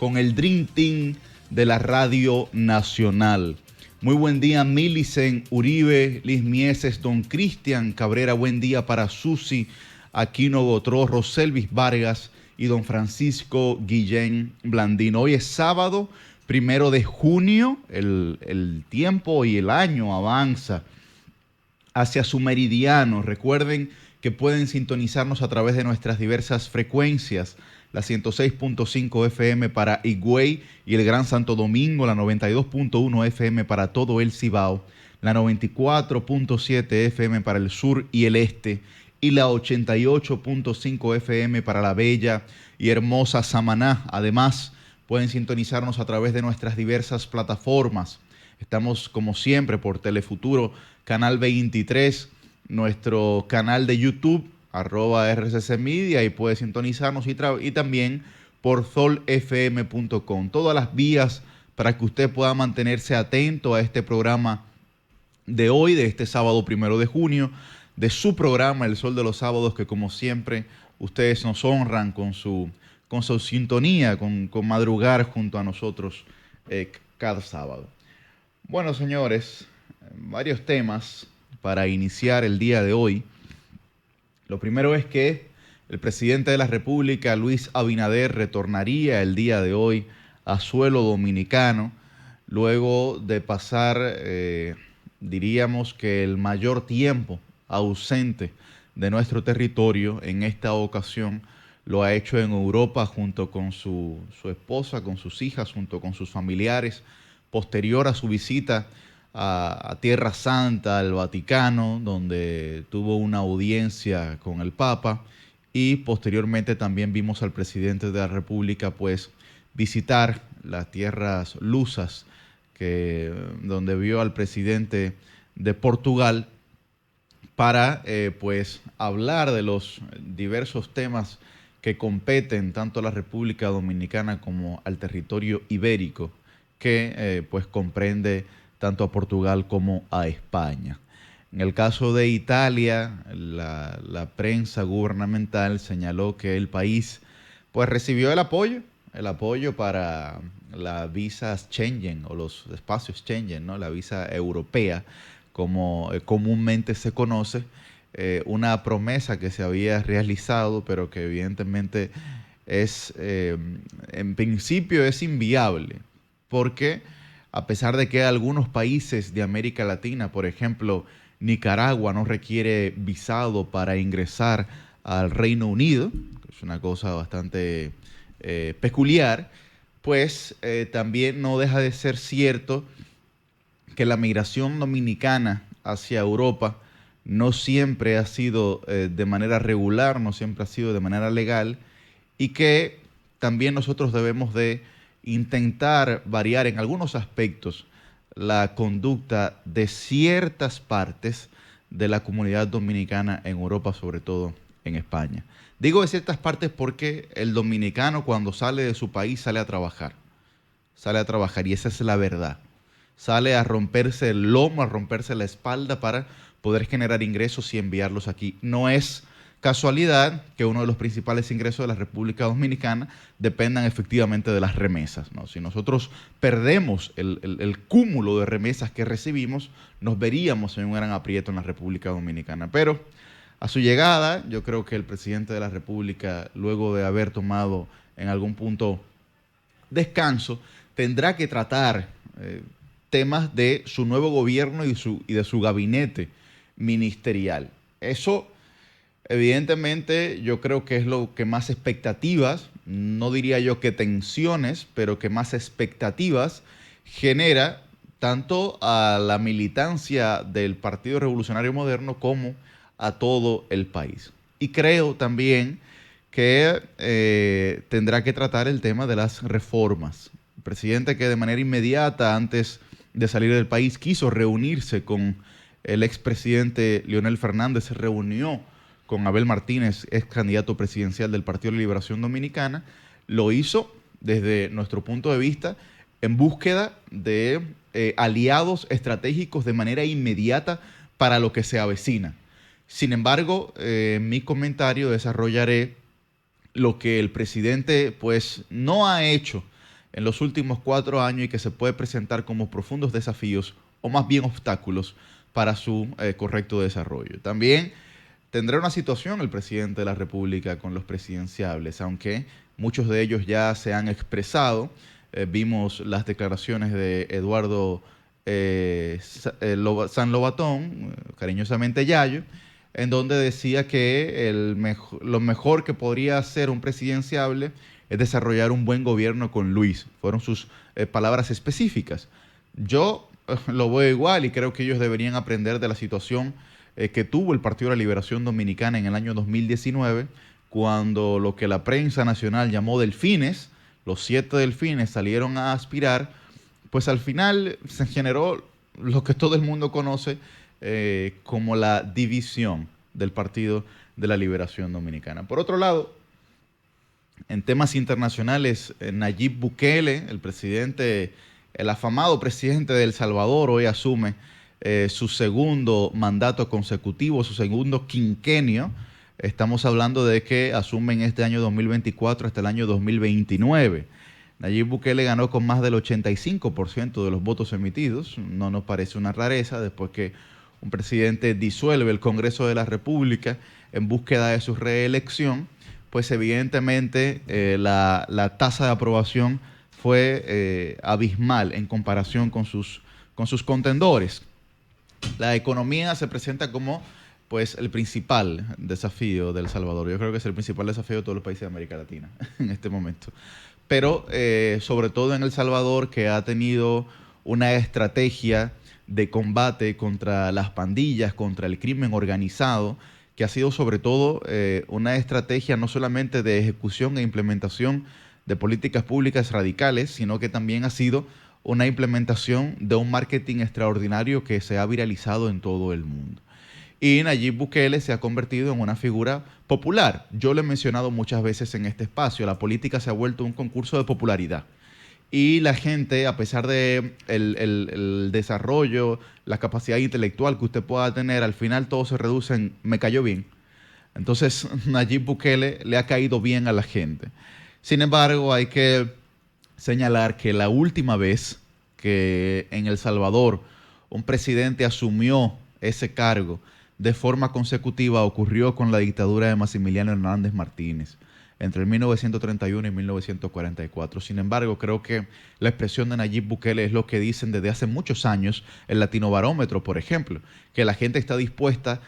con el Dream Team de la Radio Nacional. Muy buen día, Milicen Uribe, Liz Mieses, don Cristian Cabrera, buen día para Susi Aquino Gotró, Roselvis Vargas y don Francisco Guillén Blandino. Hoy es sábado, 1 de junio, el tiempo y el año avanza hacia su meridiano. Recuerden que pueden sintonizarnos a través de nuestras diversas frecuencias, la 106.5 FM para Higüey y el Gran Santo Domingo, la 92.1 FM para todo el Cibao, la 94.7 FM para el sur y el este y la 88.5 FM para la bella y hermosa Samaná. Además, pueden sintonizarnos a través de nuestras diversas plataformas. Estamos, como siempre, por Telefuturo, Canal 23, nuestro canal de YouTube, @RCC Media, y puede sintonizarnos y también por solfm.com. Todas las vías para que usted pueda mantenerse atento a este programa de hoy, de este sábado 1 de junio, de su programa El Sol de los Sábados, que como siempre ustedes nos honran con su sintonía, con madrugar junto a nosotros cada sábado. Bueno, señores, varios temas para iniciar el día de hoy. Lo primero es que el presidente de la República, Luis Abinader, retornaría el día de hoy a suelo dominicano, luego de pasar, diríamos que el mayor tiempo ausente de nuestro territorio. En esta ocasión lo ha hecho en Europa junto con su esposa, con sus hijas, junto con sus familiares, posterior a su visita a Tierra Santa, al Vaticano, donde tuvo una audiencia con el Papa, y posteriormente también vimos al presidente de la República pues visitar las tierras lusas, donde vio al presidente de Portugal para pues hablar de los diversos temas que competen tanto a la República Dominicana como al territorio ibérico, que pues comprende tanto a Portugal como a España. En el caso de Italia, la prensa gubernamental señaló que el país pues recibió el apoyo para la visa Schengen o los espacios Schengen, ¿no? La visa europea, como comúnmente se conoce, una promesa que se había realizado, pero que evidentemente en principio es inviable, porque a pesar de que algunos países de América Latina, por ejemplo, Nicaragua no requiere visado para ingresar al Reino Unido, que es una cosa bastante peculiar, pues también no deja de ser cierto que la migración dominicana hacia Europa no siempre ha sido de manera regular, no siempre ha sido de manera legal, y que también nosotros debemos de intentar variar en algunos aspectos la conducta de ciertas partes de la comunidad dominicana en Europa, sobre todo en España. Digo de ciertas partes porque el dominicano, cuando sale de su país, sale a trabajar y esa es la verdad. Sale a romperse el lomo, a romperse la espalda para poder generar ingresos y enviarlos aquí. No es casualidad que uno de los principales ingresos de la República Dominicana dependan efectivamente de las remesas, ¿no? Si nosotros perdemos el cúmulo de remesas que recibimos, nos veríamos en un gran aprieto en la República Dominicana. Pero a su llegada, yo creo que el presidente de la República, luego de haber tomado en algún punto descanso, tendrá que tratar temas de su nuevo gobierno y de su gabinete ministerial. Eso, evidentemente, yo creo que es lo que más expectativas, no diría yo que tensiones, pero que más expectativas genera tanto a la militancia del Partido Revolucionario Moderno como a todo el país. Y creo también que tendrá que tratar el tema de las reformas. El presidente, que de manera inmediata, antes de salir del país, quiso reunirse con el expresidente Leonel Fernández, se reunió con Abel Martínez, ex candidato presidencial del Partido de Liberación Dominicana, lo hizo desde nuestro punto de vista en búsqueda de aliados estratégicos de manera inmediata para lo que se avecina. Sin embargo, en mi comentario desarrollaré lo que el presidente pues no ha hecho en los últimos 4 años y que se puede presentar como profundos desafíos o más bien obstáculos para su correcto desarrollo. También tendrá una situación el presidente de la República con los presidenciables, aunque muchos de ellos ya se han expresado. Vimos las declaraciones de Eduardo San Lobatón, cariñosamente Yayo, en donde decía que lo mejor que podría hacer un presidenciable es desarrollar un buen gobierno con Luis. Fueron sus palabras específicas. Yo lo veo igual y creo que ellos deberían aprender de la situación que tuvo el Partido de la Liberación Dominicana en el año 2019, cuando lo que la prensa nacional llamó delfines, los 7 delfines salieron a aspirar, pues al final se generó lo que todo el mundo conoce como la división del Partido de la Liberación Dominicana. Por otro lado, en temas internacionales, Nayib Bukele, el presidente, el afamado presidente de El Salvador, hoy asume su segundo mandato consecutivo, su segundo quinquenio. Estamos hablando de que asumen este año 2024 hasta el año 2029. Nayib Bukele ganó con más del 85% de los votos emitidos. No nos parece una rareza después que un presidente disuelve el Congreso de la República en búsqueda de su reelección, pues evidentemente la tasa de aprobación fue abismal en comparación con sus contendores. La economía se presenta como pues el principal desafío de El Salvador. Yo creo que es el principal desafío de todos los países de América Latina en este momento. Pero sobre todo en El Salvador, que ha tenido una estrategia de combate contra las pandillas, contra el crimen organizado, que ha sido sobre todo una estrategia no solamente de ejecución e implementación de políticas públicas radicales, sino que también ha sido una implementación de un marketing extraordinario que se ha viralizado en todo el mundo. Y Nayib Bukele se ha convertido en una figura popular. Yo lo he mencionado muchas veces en este espacio, la política se ha vuelto un concurso de popularidad. Y la gente, a pesar de el desarrollo, la capacidad intelectual que usted pueda tener, al final todo se reduce en me cayó bien. Entonces, Nayib Bukele le ha caído bien a la gente. Sin embargo, hay que señalar que la última vez que en El Salvador un presidente asumió ese cargo de forma consecutiva ocurrió con la dictadura de Maximiliano Hernández Martínez entre 1931 y 1944. Sin embargo, creo que la expresión de Nayib Bukele es lo que dicen desde hace muchos años el Latinobarómetro, por ejemplo, que la gente está dispuesta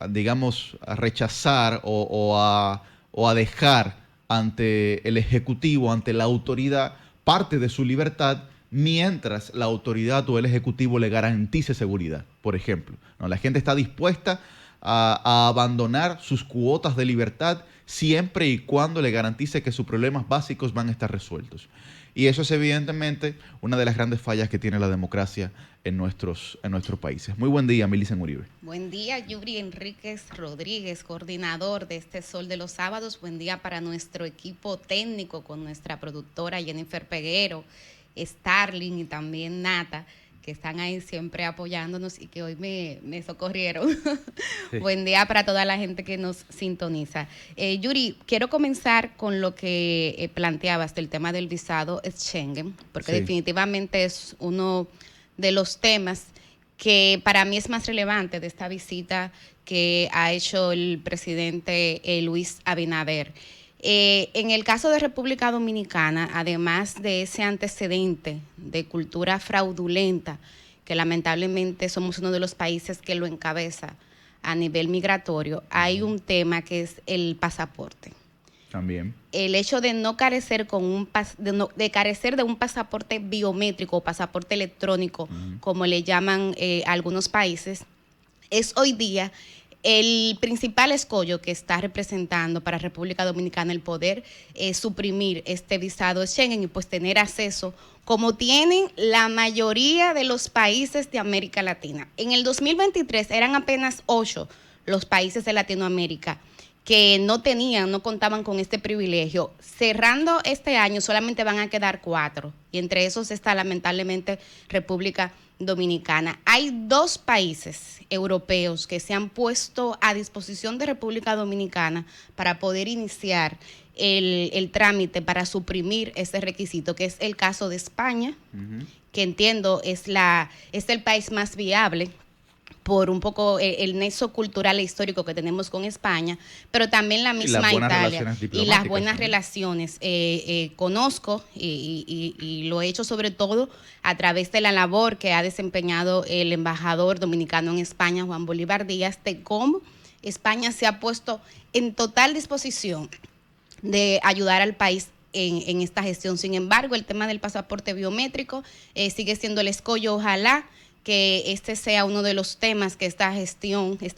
digamos, a rechazar o a dejar ante el Ejecutivo, ante la autoridad, parte de su libertad, mientras la autoridad o el Ejecutivo le garantice seguridad, por ejemplo. ¿No? La gente está dispuesta a abandonar sus cuotas de libertad siempre y cuando le garantice que sus problemas básicos van a estar resueltos. Y eso es evidentemente una de las grandes fallas que tiene la democracia en nuestros países. Muy buen día, Milicen Uribe. Buen día, Yuri Enríquez Rodríguez, coordinador de este Sol de los Sábados. Buen día para nuestro equipo técnico con nuestra productora Jennifer Peguero, Starling y también Nata, que están ahí siempre apoyándonos y que hoy me socorrieron. Sí. Buen día para toda la gente que nos sintoniza. Yuri, quiero comenzar con lo que planteabas del tema del visado Schengen, porque sí, definitivamente es uno de los temas que para mí es más relevante de esta visita que ha hecho el presidente Luis Abinader. En el caso de República Dominicana, además de ese antecedente de cultura fraudulenta, que lamentablemente somos uno de los países que lo encabeza a nivel migratorio, hay un tema que es el pasaporte. También. El hecho de no carecer de carecer de un pasaporte biométrico o pasaporte electrónico, como le llaman algunos países, es hoy día el principal escollo que está representando para República Dominicana el poder suprimir este visado Schengen y pues tener acceso como tienen la mayoría de los países de América Latina. En el 2023 eran apenas 8 los países de Latinoamérica que no contaban con este privilegio. Cerrando este año solamente van a quedar 4 y entre esos está lamentablemente República Dominicana. Hay 2 países europeos que se han puesto a disposición de República Dominicana para poder iniciar el trámite para suprimir ese requisito, que es el caso de España, que entiendo es el país más viable por un poco el nexo cultural e histórico que tenemos con España, pero también la misma Italia y las buenas relaciones. Conozco y lo he hecho sobre todo a través de la labor que ha desempeñado el embajador dominicano en España, Juan Bolívar Díaz, de cómo España se ha puesto en total disposición de ayudar al país en esta gestión. Sin embargo, el tema del pasaporte biométrico sigue siendo el escollo. Ojalá que este sea uno de los temas que esta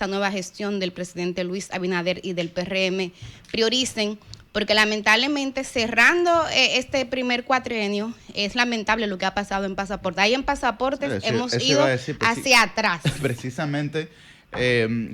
nueva gestión del presidente Luis Abinader y del PRM prioricen, porque lamentablemente cerrando este primer cuatrienio es lamentable lo que ha pasado en pasaporte. Ahí en pasaportes hemos ido hacia atrás. Precisamente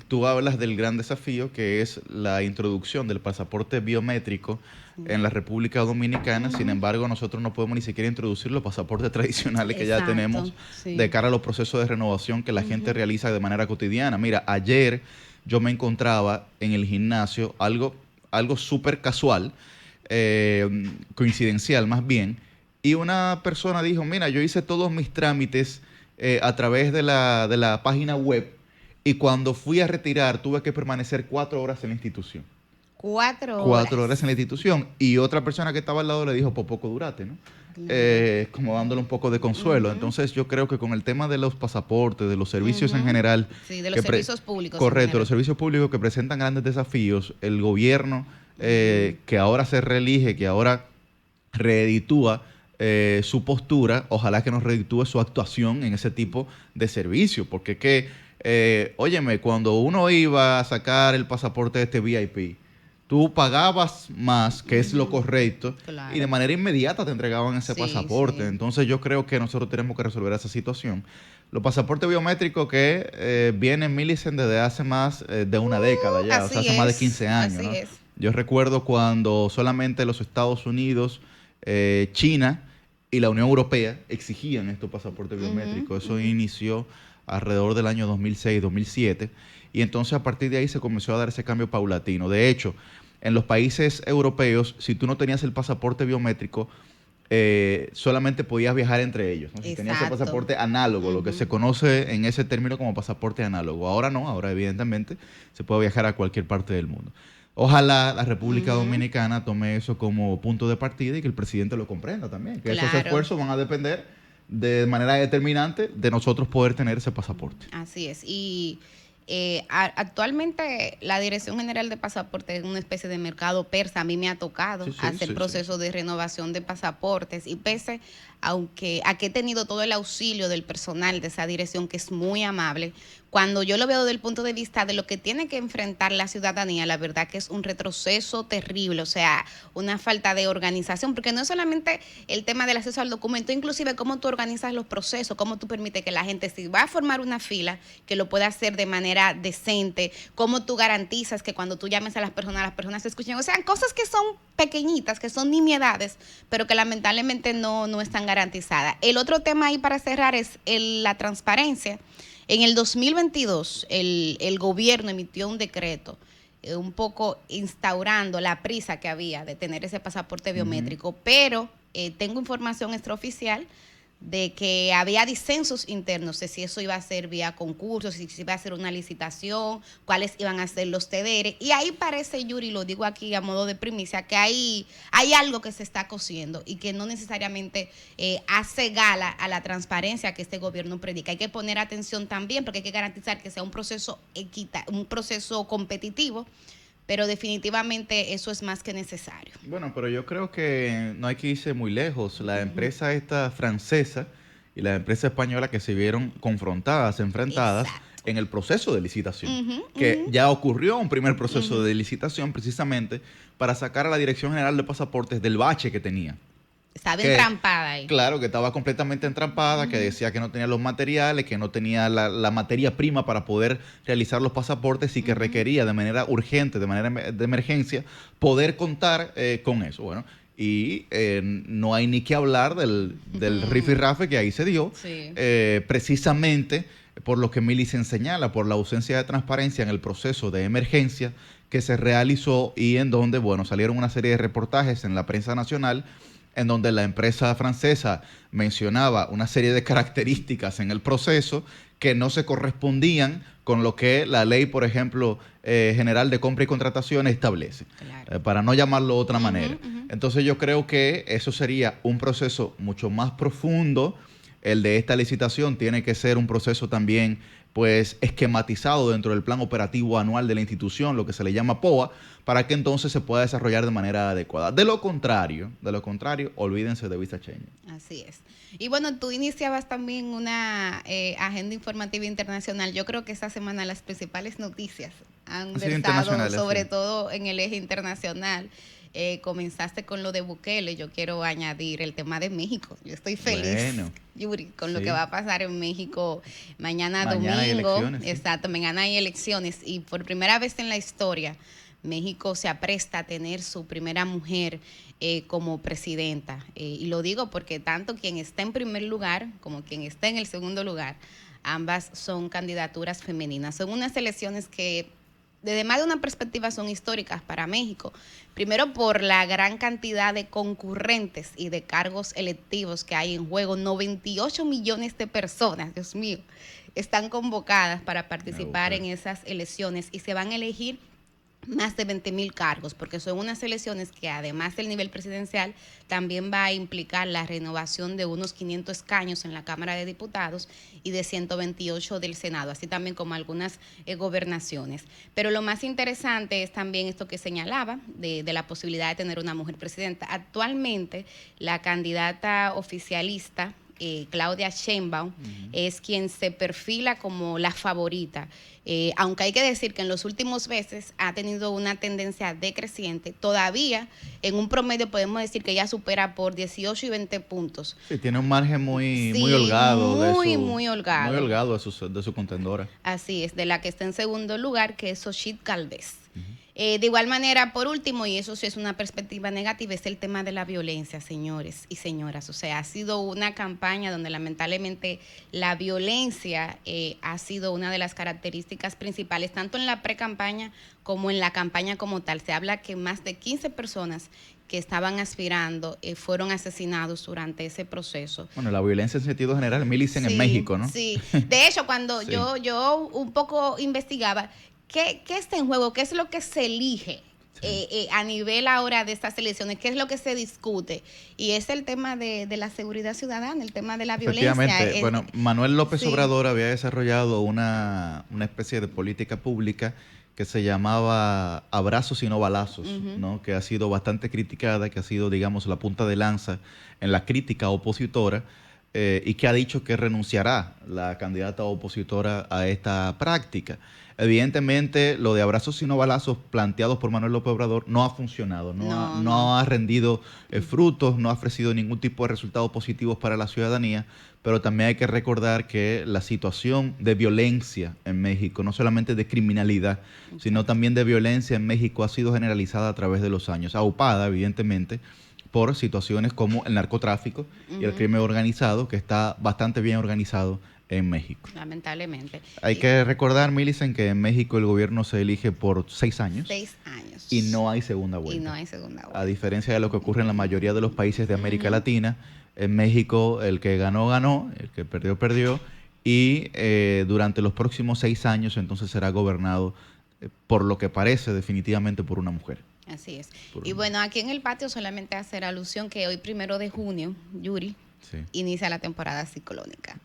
tú hablas del gran desafío que es la introducción del pasaporte biométrico en la República Dominicana. Sin embargo, nosotros no podemos ni siquiera introducir los pasaportes tradicionales que ya tenemos de cara a los procesos de renovación que la gente realiza de manera cotidiana. Mira, ayer yo me encontraba en el gimnasio, algo súper casual, coincidencial más bien, y una persona dijo, mira, yo hice todos mis trámites a través de la página web, y cuando fui a retirar tuve que permanecer 4 horas en la institución. 4 horas. 4 horas en la institución. Y otra persona que estaba al lado le dijo, por poco durate, ¿no? Como dándole un poco de consuelo. Entonces yo creo que con el tema de los pasaportes, de los servicios en general. Sí, de los servicios públicos. Correcto, los servicios públicos que presentan grandes desafíos, el gobierno que ahora se reelige, que ahora reeditúa su postura, ojalá que nos reeditúe su actuación en ese tipo de servicio, porque óyeme, cuando uno iba a sacar el pasaporte de este VIP, tú pagabas más, que es lo correcto, y de manera inmediata te entregaban ese pasaporte. Entonces yo creo que nosotros tenemos que resolver esa situación. Los pasaportes biométricos que vienen, Millicent, desde hace más de una década ya, o sea, hace más de 15 años. ¿No? Yo recuerdo cuando solamente los Estados Unidos, China y la Unión Europea exigían estos pasaportes biométricos. Eso inició alrededor del año 2006-2007, y entonces a partir de ahí se comenzó a dar ese cambio paulatino. De hecho, en los países europeos, si tú no tenías el pasaporte biométrico, solamente podías viajar entre ellos, ¿no? Si tenías el pasaporte análogo, lo que se conoce en ese término como pasaporte análogo. Ahora no, ahora evidentemente se puede viajar a cualquier parte del mundo. Ojalá la República Dominicana tome eso como punto de partida y que el presidente lo comprenda también, que esos esfuerzos van a depender de manera determinante de nosotros poder tener ese pasaporte. Así es. Y actualmente la Dirección General de Pasaportes es una especie de mercado persa. A mí me ha tocado hacer proceso de renovación de pasaportes, y pese a que he tenido todo el auxilio del personal de esa dirección, que es muy amable, cuando yo lo veo desde el punto de vista de lo que tiene que enfrentar la ciudadanía, la verdad que es un retroceso terrible, o sea, una falta de organización, porque no es solamente el tema del acceso al documento, inclusive cómo tú organizas los procesos, cómo tú permites que la gente, si va a formar una fila, que lo pueda hacer de manera decente, cómo tú garantizas que cuando tú llames a las personas se escuchen, o sea, cosas que son pequeñitas, que son nimiedades, pero que lamentablemente no están garantizadas. El otro tema ahí para cerrar es la transparencia. En el 2022, el gobierno emitió un decreto un poco instaurando la prisa que había de tener ese pasaporte biométrico, pero tengo información extraoficial de que había disensos internos de si eso iba a ser vía concurso, si iba a ser una licitación, cuáles iban a ser los TDR. Y ahí parece, Yuri, lo digo aquí a modo de primicia, que hay algo que se está cociendo y que no necesariamente hace gala a la transparencia que este gobierno predica. Hay que poner atención también, porque hay que garantizar que sea un proceso un proceso competitivo, pero definitivamente eso es más que necesario. Bueno, pero yo creo que no hay que irse muy lejos. La empresa esta francesa y la empresa española que se vieron enfrentadas en el proceso de licitación, que ya ocurrió un primer proceso de licitación precisamente para sacar a la Dirección General de Pasaportes del bache que tenía. Estaba entrampada ahí. Claro, que estaba completamente entrampada, que decía que no tenía los materiales, que no tenía la materia prima para poder realizar los pasaportes y que requería de manera urgente, de manera de emergencia, poder contar con eso. Bueno, y no hay ni que hablar del rifirrafe que ahí se dio, Sí. precisamente por lo que Millicent señala, por la ausencia de transparencia en el proceso de emergencia que se realizó y en donde, bueno, salieron una serie de reportajes en la prensa nacional en donde la empresa francesa mencionaba una serie de características en el proceso que no se correspondían con lo que la ley, por ejemplo, general de compra y contratación establece, Claro. para no llamarlo de otra manera. Ujú. Entonces yo creo que eso sería un proceso mucho más profundo. El de esta licitación tiene que ser un proceso también pues esquematizado dentro del plan operativo anual de la institución, lo que se le llama POA, para que entonces se pueda desarrollar de manera adecuada. De lo contrario, olvídense de Visa Change. Así es. Y bueno, tú iniciabas también una agenda informativa internacional. Yo creo que esta semana las principales noticias han versado sobre todo en el eje internacional. Comenzaste con lo de Bukele, yo quiero añadir el tema de México. Yo estoy feliz, Yuri, con lo que va a pasar en México mañana domingo. Hay elecciones, exacto, mañana hay elecciones y por primera vez en la historia México se apresta a tener su primera mujer como presidenta. Y lo digo porque tanto quien está en primer lugar como quien está en el segundo lugar, ambas son candidaturas femeninas. Son unas elecciones que desde más de una perspectiva son históricas para México. Primero por la gran cantidad de concurrentes y de cargos electivos que hay en juego. 98 millones de personas, Dios mío, están convocadas para participar en esas elecciones y se van a elegir más de 20,000 cargos, porque son unas elecciones que además del nivel presidencial también va a implicar la renovación de unos 500 escaños en la Cámara de Diputados y de 128 del Senado, así también como algunas gobernaciones. Pero lo más interesante es también esto que señalaba de la posibilidad de tener una mujer presidenta. Actualmente la candidata oficialista Claudia Sheinbaum es quien se perfila como la favorita, aunque hay que decir que en los últimos meses ha tenido una tendencia decreciente. Todavía en un promedio podemos decir que ya supera por 18 y 20 puntos. Sí, tiene un margen muy holgado, muy holgado de su contendora. Así es, de la que está en segundo lugar, que es Xochitl Gálvez. De igual manera, por último, y eso sí es una perspectiva negativa, es el tema de la violencia, señores y señoras. O sea, ha sido una campaña donde lamentablemente la violencia ha sido una de las características principales, tanto en la pre-campaña como en la campaña como tal. Se habla que más de 15 personas que estaban aspirando fueron asesinados durante ese proceso. Bueno, la violencia en sentido general, Millicent, en México, ¿no? Sí, de hecho, cuando yo un poco investigaba, ¿qué está en juego? ¿Qué es lo que se elige a nivel ahora de estas elecciones? ¿Qué es lo que se discute? Y es el tema de la seguridad ciudadana, el tema de la violencia. Efectivamente, bueno, Manuel López Obrador había desarrollado una especie de política pública que se llamaba Abrazos y no balazos, ¿no? Que ha sido bastante criticada, que ha sido, digamos, la punta de lanza en la crítica opositora, y que ha dicho que renunciará la candidata opositora a esta práctica. Evidentemente, lo de abrazos y no balazos planteados por Manuel López Obrador no ha funcionado, no ha rendido frutos, no ha ofrecido ningún tipo de resultados positivos para la ciudadanía, pero también hay que recordar que la situación de violencia en México, no solamente de criminalidad, sino también de violencia en México ha sido generalizada a través de los años, aupada evidentemente por situaciones como el narcotráfico y el crimen organizado, que está bastante bien organizado en México. Lamentablemente. Hay que recordar, Millicent, que en México el gobierno se elige por 6 años. 6 años. Y no hay segunda vuelta. A diferencia de lo que ocurre en la mayoría de los países de América Latina, en México el que ganó, ganó, el que perdió, perdió. Y durante los próximos 6 años entonces será gobernado, por lo que parece, definitivamente por una mujer. Así es. Y bueno, aquí en el patio solamente hacer alusión que hoy 1 de junio, Yuri, inicia la temporada ciclónica.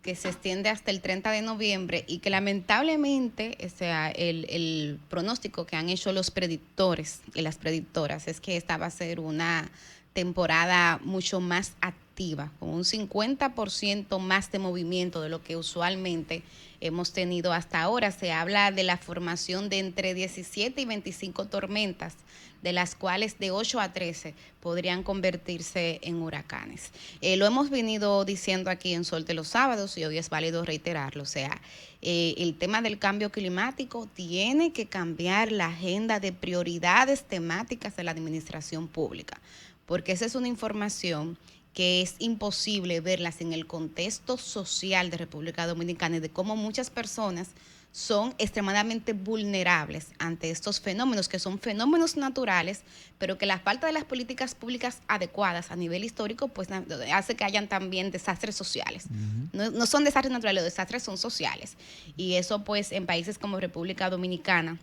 Que se extiende hasta el 30 de noviembre y que lamentablemente, o sea, el pronóstico que han hecho los predictores y las predictoras es que esta va a ser una temporada mucho más activa, con un 50% más de movimiento de lo que usualmente hemos tenido hasta ahora. Se habla de la formación de entre 17 y 25 tormentas, de las cuales de 8 a 13 podrían convertirse en huracanes. Lo hemos venido diciendo aquí en Sol de los Sábados y hoy es válido reiterarlo. O sea, el tema del cambio climático tiene que cambiar la agenda de prioridades temáticas de la administración pública, porque esa es una información que es imposible verlas en el contexto social de República Dominicana y de cómo muchas personas son extremadamente vulnerables ante estos fenómenos, que son fenómenos naturales, pero que la falta de las políticas públicas adecuadas a nivel histórico pues hace que hayan también desastres sociales. No son desastres naturales, los desastres son sociales. Y eso pues en países como República Dominicana,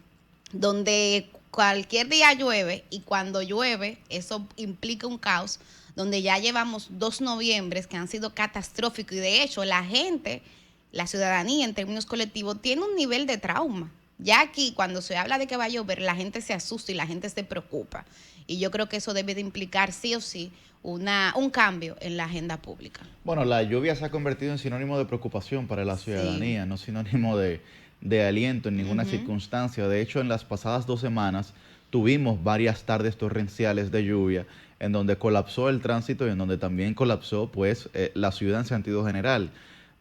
donde cualquier día llueve y cuando llueve eso implica un caos, donde ya llevamos 2 noviembres que han sido catastróficos y de hecho la ciudadanía en términos colectivos tiene un nivel de trauma. Ya aquí cuando se habla de que va a llover la gente se asusta y la gente se preocupa y yo creo que eso debe de implicar sí o sí un cambio en la agenda pública. Bueno, la lluvia se ha convertido en sinónimo de preocupación para la ciudadanía, no sinónimo de aliento en ninguna circunstancia. De hecho, en las pasadas 2 semanas tuvimos varias tardes torrenciales de lluvia en donde colapsó el tránsito y en donde también colapsó pues la ciudad en sentido general.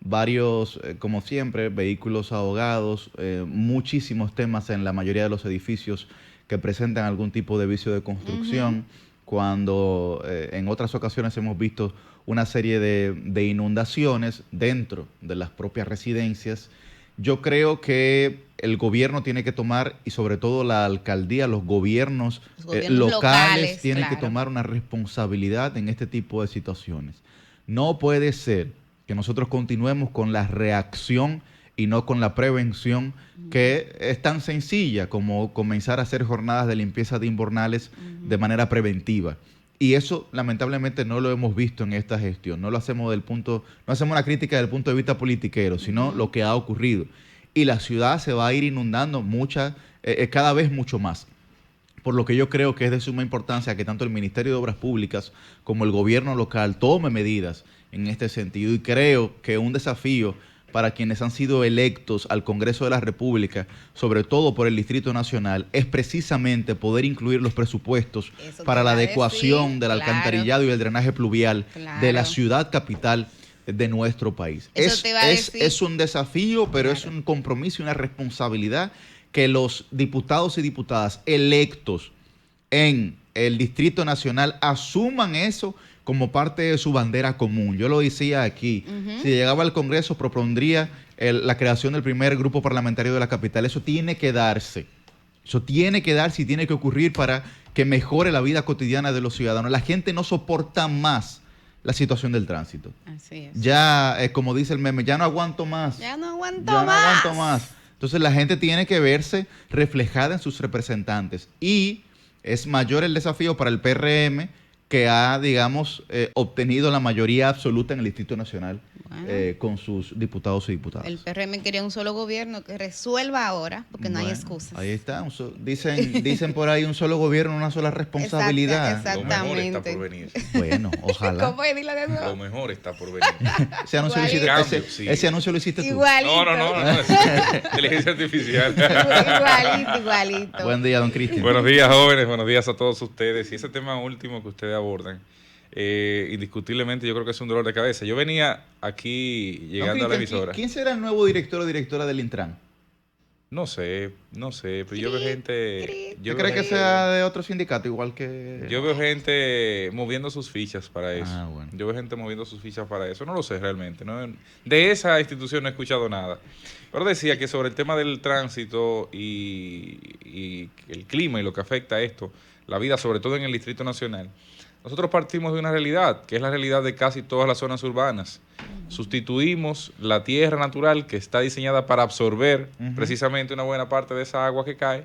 Varios, como siempre, vehículos ahogados, muchísimos temas en la mayoría de los edificios que presentan algún tipo de vicio de construcción, cuando en otras ocasiones hemos visto una serie de inundaciones dentro de las propias residencias. Yo creo que el gobierno tiene que tomar, y sobre todo la alcaldía, los gobiernos locales tienen que tomar una responsabilidad en este tipo de situaciones. No puede ser que nosotros continuemos con la reacción y no con la prevención, que es tan sencilla como comenzar a hacer jornadas de limpieza de invernales de manera preventiva. Y eso lamentablemente no lo hemos visto en esta gestión. No lo hacemos no hacemos una crítica desde el punto de vista politiquero, sino lo que ha ocurrido. Y la ciudad se va a ir inundando cada vez mucho más. Por lo que yo creo que es de suma importancia que tanto el Ministerio de Obras Públicas como el gobierno local tome medidas en este sentido. Y creo que un desafío para quienes han sido electos al Congreso de la República, sobre todo por el Distrito Nacional, es precisamente poder incluir los presupuestos para la adecuación del alcantarillado y el drenaje pluvial de la ciudad capital de nuestro país. Es un desafío, pero es un compromiso y una responsabilidad que los diputados y diputadas electos en el Distrito Nacional asuman eso como parte de su bandera común. Yo lo decía aquí, si llegaba al Congreso propondría la creación del primer grupo parlamentario de la capital. Eso tiene que darse. Eso tiene que darse y tiene que ocurrir para que mejore la vida cotidiana de los ciudadanos. La gente no soporta más la situación del tránsito. Así es. Ya, como dice el meme, ya no aguanto más. Ya no aguanto más. Entonces la gente tiene que verse reflejada en sus representantes. Y es mayor el desafío para el PRM, que ha, digamos, obtenido la mayoría absoluta en el Distrito Nacional con sus diputados y diputadas. El PRM quería un solo gobierno que resuelva ahora, porque no hay excusas. Ahí está. Dicen por ahí un solo gobierno, una sola responsabilidad. Exactamente. Lo mejor está por venir. Bueno, ojalá. ¿Cómo es? Dilo de nuevo. Lo mejor está por venir. Ese anuncio lo hiciste tú. Igualito. No. Inteligencia artificial. Igualito. Buen día, don Cristian. Buenos días, jóvenes. Buenos días a todos ustedes. Y ese tema último que ustedes abordan, indiscutiblemente yo creo que es un dolor de cabeza. Yo venía aquí llegando a la emisora. ¿Quién será el nuevo director o directora del Intran? No sé, pero yo veo gente... ¿Yo creo que sea de otro sindicato igual que...? Yo veo gente moviendo sus fichas para eso. Bueno. Yo veo gente moviendo sus fichas para eso. No lo sé realmente. ¿No? De esa institución no he escuchado nada. Pero decía que sobre el tema del tránsito y el clima y lo que afecta a esto, la vida sobre todo en el Distrito Nacional, nosotros partimos de una realidad, que es la realidad de casi todas las zonas urbanas. Sustituimos la tierra natural que está diseñada para absorber precisamente una buena parte de esa agua que cae,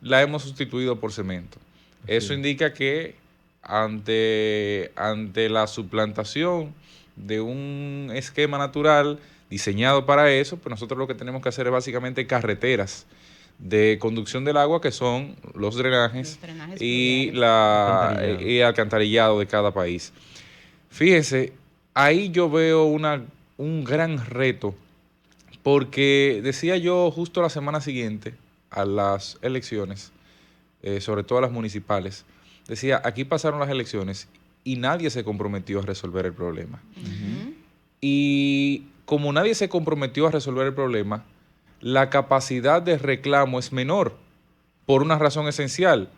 la hemos sustituido por cemento. Eso indica que ante la suplantación de un esquema natural diseñado para eso, pues nosotros lo que tenemos que hacer es básicamente carreteras de conducción del agua, que son los drenajes y alcantarillado de cada país. Fíjense, ahí yo veo un gran reto, porque decía yo justo la semana siguiente a las elecciones, sobre todo a las municipales, decía, aquí pasaron las elecciones y nadie se comprometió a resolver el problema. Y como nadie se comprometió a resolver el problema, la capacidad de reclamo es menor, por una razón esencial,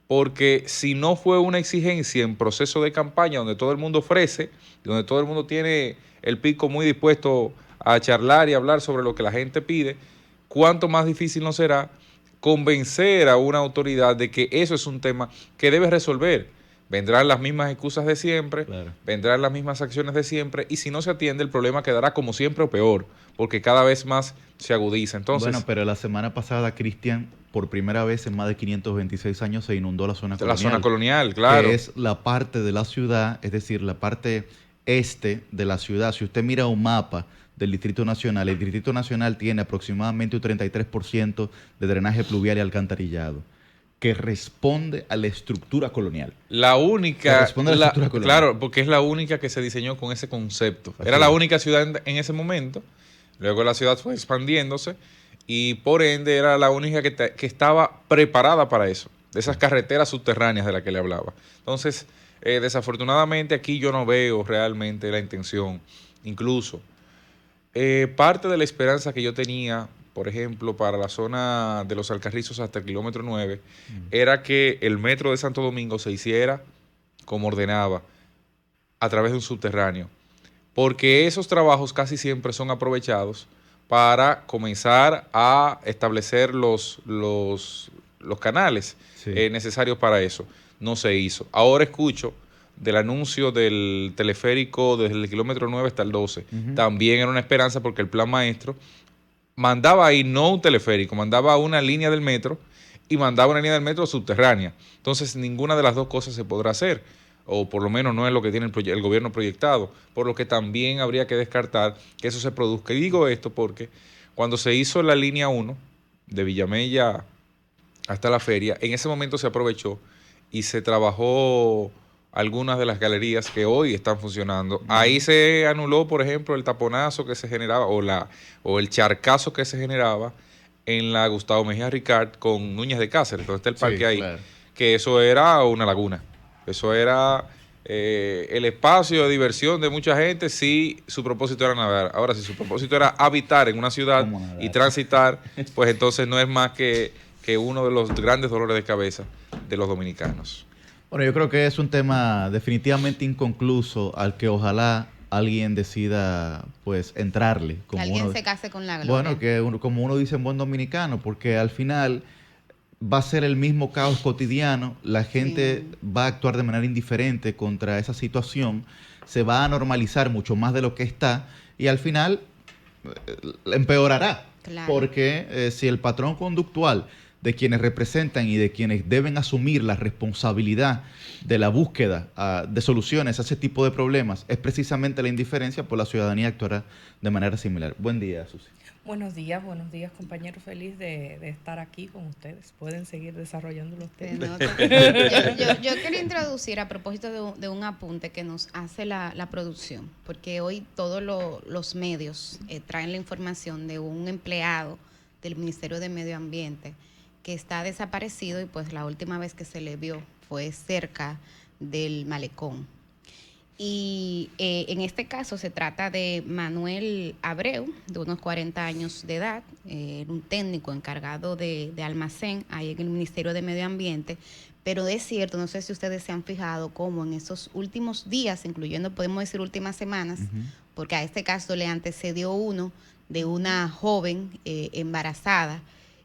porque si no fue una exigencia en proceso de campaña donde todo el mundo ofrece, donde todo el mundo tiene el pico muy dispuesto a charlar y hablar sobre lo que la gente pide, cuánto más difícil no será convencer a una autoridad de que eso es un tema que debe resolver. Vendrán las mismas excusas de siempre, claro, vendrán las mismas acciones de siempre, y si no se atiende, el problema quedará como siempre o peor, porque cada vez más se agudiza. Entonces, bueno, pero la semana pasada, Cristian, por primera vez en más de 526 años se inundó la zona colonial. La zona colonial, claro. Que es la parte de la ciudad, es decir, la parte este de la ciudad. Si usted mira un mapa del Distrito Nacional, el Distrito Nacional tiene aproximadamente un 33% de drenaje pluvial y alcantarillado, que responde a la estructura colonial. La única, responde a la estructura colonial. Claro, porque es la única que se diseñó con ese concepto. Así era la única ciudad en ese momento, luego la ciudad fue expandiéndose y por ende era la única que estaba preparada para eso, de esas carreteras subterráneas de las que le hablaba. Entonces, desafortunadamente aquí yo no veo realmente la intención, incluso parte de la esperanza que yo tenía, por ejemplo, para la zona de los Alcarrizos hasta el kilómetro 9, era que el metro de Santo Domingo se hiciera como ordenaba, a través de un subterráneo, porque esos trabajos casi siempre son aprovechados para comenzar a establecer los canales necesarios para eso. No se hizo. Ahora escucho del anuncio del teleférico desde el kilómetro 9 hasta el 12. También era una esperanza porque el plan maestro mandaba ahí no un teleférico, mandaba una línea del metro y mandaba una línea del metro subterránea. Entonces ninguna de las dos cosas se podrá hacer, o por lo menos no es lo que tiene el gobierno proyectado, por lo que también habría que descartar que eso se produzca. Y digo esto porque cuando se hizo la línea 1 de Villamella hasta la feria, en ese momento se aprovechó y se trabajó algunas de las galerías que hoy están funcionando. Ahí se anuló, por ejemplo, el taponazo que se generaba o el charcazo que se generaba en la Gustavo Mejía Ricard con Núñez de Cáceres, donde está el parque ahí, claro, que eso era una laguna. Eso era el espacio de diversión de mucha gente si su propósito era nadar. Ahora, si su propósito era habitar en una ciudad y transitar, pues entonces no es más que uno de los grandes dolores de cabeza de los dominicanos. Bueno, yo creo que es un tema definitivamente inconcluso al que ojalá alguien decida pues entrarle. Como que alguien se case con la gloria. Bueno, que como uno dice en buen dominicano, porque al final va a ser el mismo caos cotidiano, la gente va a actuar de manera indiferente contra esa situación, se va a normalizar mucho más de lo que está y al final empeorará. Claro. Porque si el patrón conductual de quienes representan y de quienes deben asumir la responsabilidad de la búsqueda de soluciones a ese tipo de problemas es precisamente la indiferencia, pues la ciudadanía actuará de manera similar. Buen día, Susi. Buenos días, compañeros. Feliz de estar aquí con ustedes. Pueden seguir desarrollando los temas. Yo quería introducir a propósito de un apunte que nos hace la producción, porque hoy todos los medios traen la información de un empleado del Ministerio de Medio Ambiente que está desaparecido y pues la última vez que se le vio fue cerca del malecón. Y en este caso se trata de Manuel Abreu, de unos 40 años de edad, un técnico encargado de almacén ahí en el Ministerio de Medio Ambiente, pero es cierto, no sé si ustedes se han fijado cómo en esos últimos días, incluyendo podemos decir últimas semanas, porque a este caso le antecedió uno de una joven embarazada,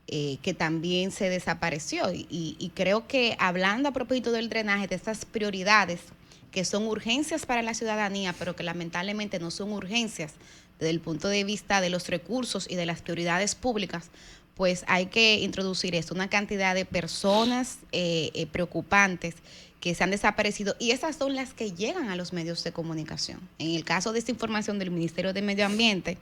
que también se desapareció y creo que hablando a propósito del drenaje, de estas prioridades que son urgencias para la ciudadanía, pero que lamentablemente no son urgencias desde el punto de vista de los recursos y de las prioridades públicas, pues hay que introducir esto, una cantidad de personas preocupantes que se han desaparecido y esas son las que llegan a los medios de comunicación. En el caso de esta información del Ministerio de Medio Ambiente,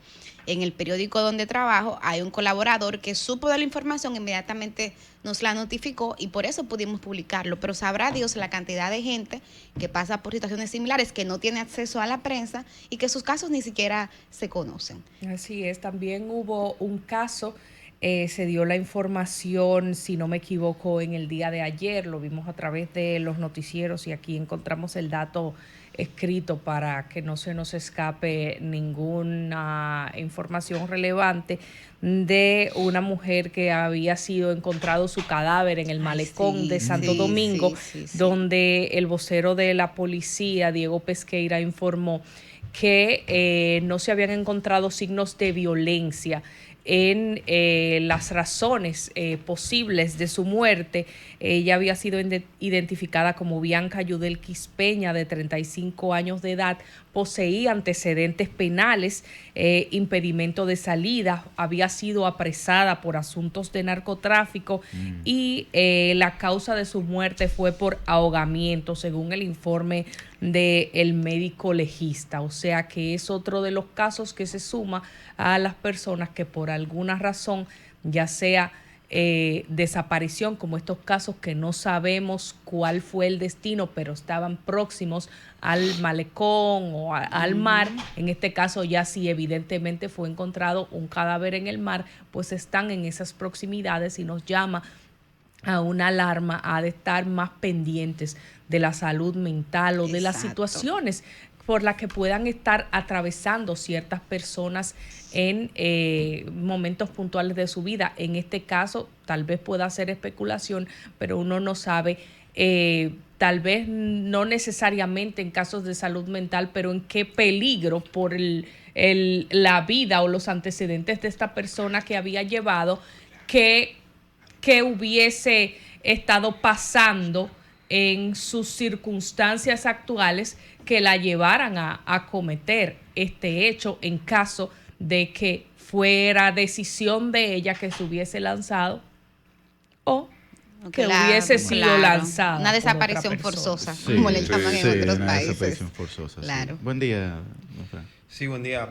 en el periódico donde trabajo, hay un colaborador que supo de la información, inmediatamente nos la notificó y por eso pudimos publicarlo. Pero sabrá Dios la cantidad de gente que pasa por situaciones similares, que no tiene acceso a la prensa y que sus casos ni siquiera se conocen. Así es, también hubo un caso Se dio la información, si no me equivoco, en el día de ayer, lo vimos a través de los noticieros y aquí encontramos el dato escrito para que no se nos escape ninguna información relevante, de una mujer que había sido encontrado su cadáver en el malecón de Santo Domingo, donde el vocero de la policía, Diego Pesqueira, informó que no se habían encontrado signos de violencia en las razones posibles de su muerte. Ella había sido identificada como Bianca Yudel Quispeña, de 35 años de edad, poseía antecedentes penales, impedimento de salida, había sido apresada por asuntos de narcotráfico y la causa de su muerte fue por ahogamiento, según el informe del médico legista. O sea que es otro de los casos que se suma a las personas que por alguna razón, ya sea desaparición, como estos casos que no sabemos cuál fue el destino, pero estaban próximos al malecón o al mar. En este caso ya sí evidentemente fue encontrado un cadáver en el mar, pues están en esas proximidades y nos llama a una alarma, a de estar más pendientes de la salud mental o de las situaciones por las que puedan estar atravesando ciertas personas en momentos puntuales de su vida. En este caso, tal vez pueda ser especulación, pero uno no sabe, tal vez no necesariamente en casos de salud mental, pero en qué peligro por la vida o los antecedentes de esta persona que había llevado, que hubiese estado pasando en sus circunstancias actuales que la llevaran a cometer este hecho, en caso de que fuera decisión de ella que se hubiese lanzado o que hubiese sido lanzada. Una desaparición forzosa, sí, como le llaman en otros una países. Desaparición forzosa, claro. Buen día, don Fran. Sí, buen día.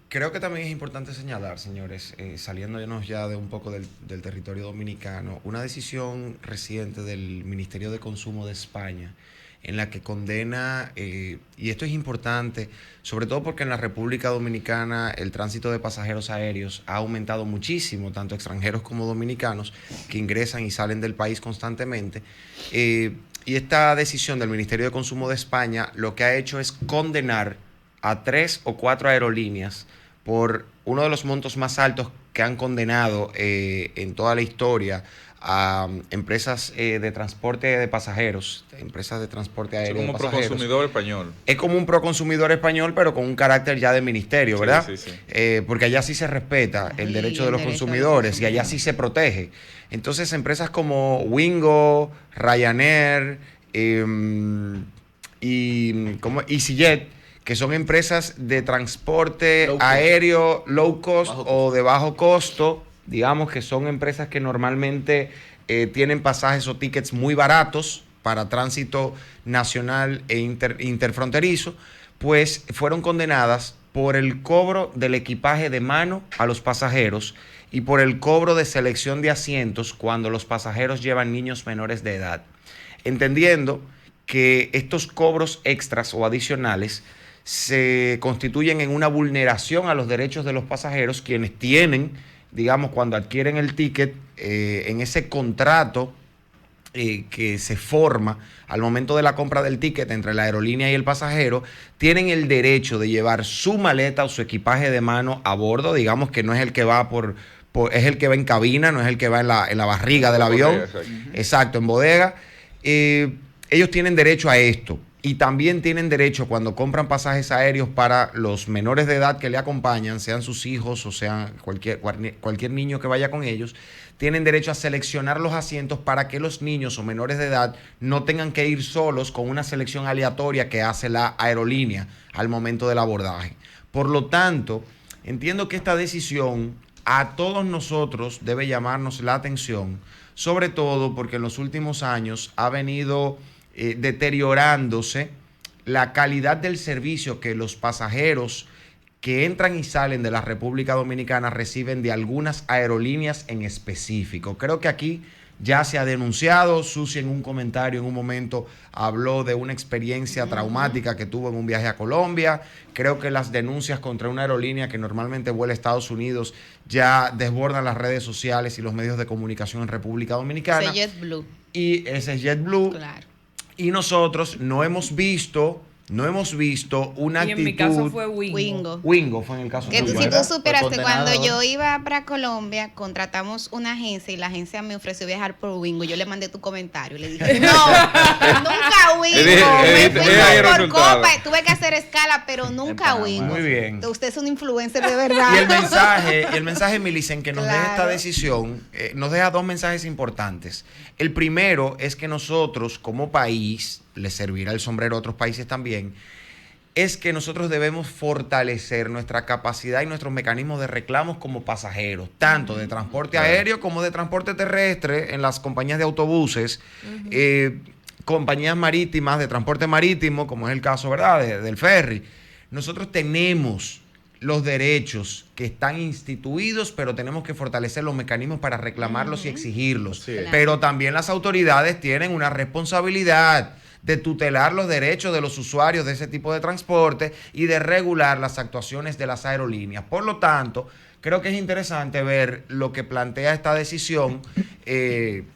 Creo que también es importante señalar, señores, saliéndonos ya de un poco del territorio dominicano, una decisión reciente del Ministerio de Consumo de España en la que condena, y esto es importante, sobre todo porque en la República Dominicana el tránsito de pasajeros aéreos ha aumentado muchísimo, tanto extranjeros como dominicanos, que ingresan y salen del país constantemente. Y esta decisión del Ministerio de Consumo de España lo que ha hecho es condenar a 3 o 4 aerolíneas por uno de los montos más altos que han condenado en toda la historia a empresas de transporte de pasajeros, empresas de transporte aéreo de pasajeros. Es como un proconsumidor español. Es como un proconsumidor español, pero con un carácter ya de ministerio, ¿verdad? Sí. Porque allá sí se respeta el derecho de los consumidores y allá sí se protege. Entonces, empresas como Wingo, Ryanair y EasyJet, que son empresas de transporte aéreo low cost o de bajo costo, digamos que son empresas que normalmente tienen pasajes o tickets muy baratos para tránsito nacional e interfronterizo, pues fueron condenadas por el cobro del equipaje de mano a los pasajeros y por el cobro de selección de asientos cuando los pasajeros llevan niños menores de edad, entendiendo que estos cobros extras o adicionales se constituyen en una vulneración a los derechos de los pasajeros, quienes tienen, digamos, cuando adquieren el ticket, en ese contrato que se forma al momento de la compra del ticket entre la aerolínea y el pasajero, tienen el derecho de llevar su maleta o su equipaje de mano a bordo, digamos que no es el que va es el que va en cabina, no es el que va en la barriga del avión, exacto, en bodega. Ellos tienen derecho a esto. Y también tienen derecho, cuando compran pasajes aéreos para los menores de edad que le acompañan, sean sus hijos o sean cualquier niño que vaya con ellos, tienen derecho a seleccionar los asientos para que los niños o menores de edad no tengan que ir solos con una selección aleatoria que hace la aerolínea al momento del abordaje. Por lo tanto, entiendo que esta decisión a todos nosotros debe llamarnos la atención, sobre todo porque en los últimos años ha venido deteriorándose la calidad del servicio que los pasajeros que entran y salen de la República Dominicana reciben de algunas aerolíneas en específico. Creo que aquí ya se ha denunciado. Susi en un comentario en un momento habló de una experiencia traumática que tuvo en un viaje a Colombia. Creo que las denuncias contra una aerolínea que normalmente vuela a Estados Unidos ya desbordan las redes sociales y los medios de comunicación en República Dominicana. Ese JetBlue. Y ese es JetBlue. Claro. Y nosotros no hemos visto una y actitud. en mi caso fue Wingo. Wingo fue en el caso Que de si Wingo. tú supieras que cuando condenado. yo iba para Colombia, contratamos una agencia y la agencia me ofreció viajar por Wingo. Yo le mandé tu comentario y le dije, no, nunca Wingo. Me fui ahí el por resultado. copa, tuve que hacer escala, pero nunca Panamá. Wingo. Muy bien. Usted es un influencer de verdad. Y el mensaje, Milicen, que nos deja esta Claro. decisión, nos deja dos mensajes importantes. El primero es que nosotros, como país, le servirá el sombrero a otros países también, es que nosotros debemos fortalecer nuestra capacidad y nuestros mecanismos de reclamos como pasajeros, tanto de transporte aéreo como de transporte terrestre en las compañías de autobuses, compañías marítimas de transporte marítimo, como es el caso, ¿verdad?, del ferry. Nosotros tenemos los derechos que están instituidos, pero tenemos que fortalecer los mecanismos para reclamarlos y exigirlos. Sí. Claro. Pero también las autoridades tienen una responsabilidad de tutelar los derechos de los usuarios de ese tipo de transporte y de regular las actuaciones de las aerolíneas. Por lo tanto, creo que es interesante ver lo que plantea esta decisión,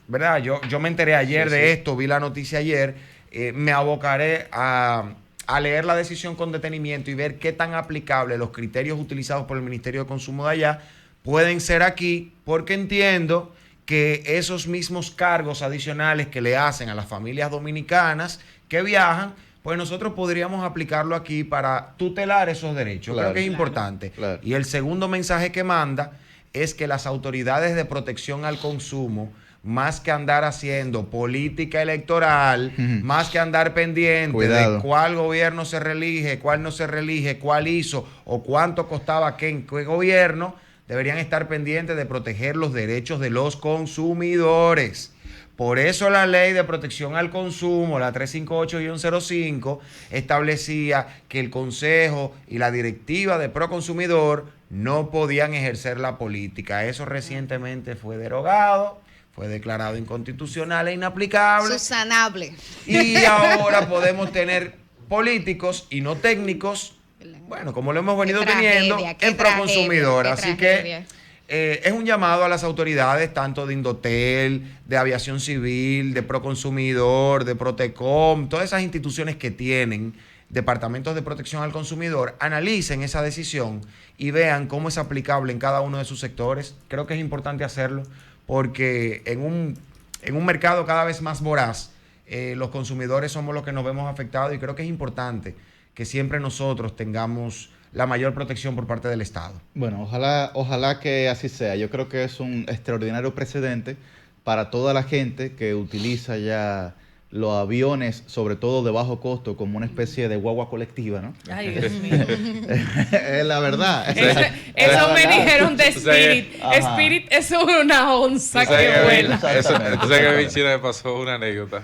¿verdad? Yo me enteré ayer de esto, vi la noticia ayer, me abocaré a leer la decisión con detenimiento y ver qué tan aplicables los criterios utilizados por el Ministerio de Consumo de allá pueden ser aquí, porque entiendo que esos mismos cargos adicionales que le hacen a las familias dominicanas que viajan, pues nosotros podríamos aplicarlo aquí para tutelar esos derechos. Claro. Creo que es importante. Claro. Y el segundo mensaje que manda es que las autoridades de protección al consumo, más que andar haciendo política electoral, más que andar pendiente Cuidado. de cuál gobierno se reelige, cuál no se reelige, cuál hizo o cuánto costaba qué en qué gobierno, deberían estar pendientes de proteger los derechos de los consumidores. Por eso la Ley de Protección al Consumo, la 358-05, establecía que el Consejo y la Directiva de Proconsumidor no podían ejercer la política. Eso recientemente fue derogado, fue declarado inconstitucional e inaplicable. Susanable. Y ahora podemos tener políticos y no técnicos, bueno, como lo hemos venido Qué tragedia, teniendo qué en Proconsumidor. tragedia, qué Así tragedia. que es un llamado a las autoridades, tanto de Indotel, de Aviación Civil, de Proconsumidor, de Protecom, todas esas instituciones que tienen departamentos de protección al consumidor, analicen esa decisión y vean cómo es aplicable en cada uno de sus sectores. Creo que es importante hacerlo porque en un mercado cada vez más voraz, los consumidores somos los que nos vemos afectados y creo que es importante que siempre nosotros tengamos la mayor protección por parte del Estado. Bueno, ojalá que así sea. Yo creo que es un extraordinario precedente para toda la gente que utiliza ya los aviones, sobre todo de bajo costo, como una especie de guagua colectiva, ¿no? Ay, Dios mío. Es la verdad. Eso me dijeron de O sea, Spirit. ajá. Spirit es una onza que vuela. Exactamente. Tú sabes que a mí en China me pasó una anécdota.